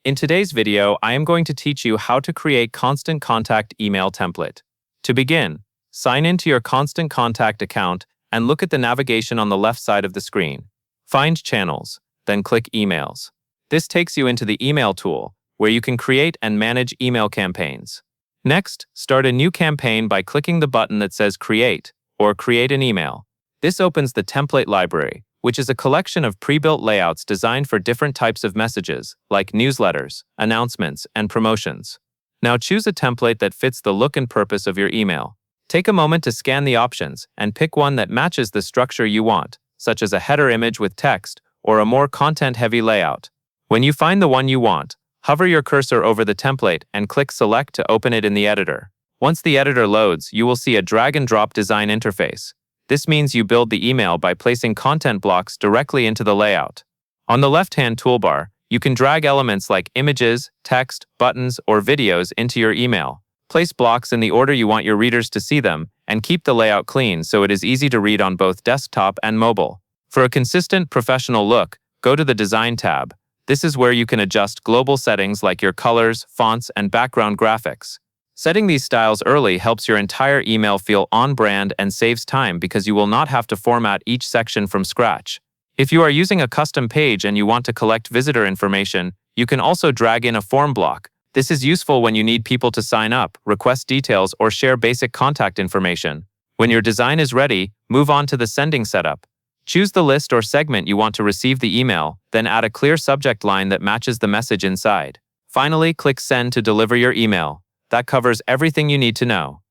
In today's video, I am going to teach you how to create Constant Contact email template. To begin, sign into your Constant Contact account and look at the navigation on the left side of the screen. Find Channels, then click Emails. This takes you into the Email tool, where you can create and manage email campaigns. Next, start a new campaign by clicking the button that says Create or Create an Email. This opens the template library, which is a collection of pre-built layouts designed for different types of messages, like newsletters, announcements, and promotions. Now choose a template that fits the look and purpose of your email. Take a moment to scan the options and pick one that matches the structure you want, such as a header image with text or a more content-heavy layout. When you find the one you want, hover your cursor over the template and click Select to open it in the editor. Once the editor loads, you will see a drag-and-drop design interface. This means you build the email by placing content blocks directly into the layout. On the left-hand toolbar, you can drag elements like images, text, buttons, or videos into your email. Place blocks in the order you want your readers to see them, and keep the layout clean so it is easy to read on both desktop and mobile. For a consistent, professional look, go to the Design tab. This is where you can adjust global settings like your colors, fonts, and background graphics. Setting these styles early helps your entire email feel on-brand and saves time because you will not have to format each section from scratch. If you are using a custom page and you want to collect visitor information, you can also drag in a form block. This is useful when you need people to sign up, request details, or share basic contact information. When your design is ready, move on to the sending setup. Choose the list or segment you want to receive the email, then add a clear subject line that matches the message inside. Finally, click Send to deliver your email. That covers everything you need to know.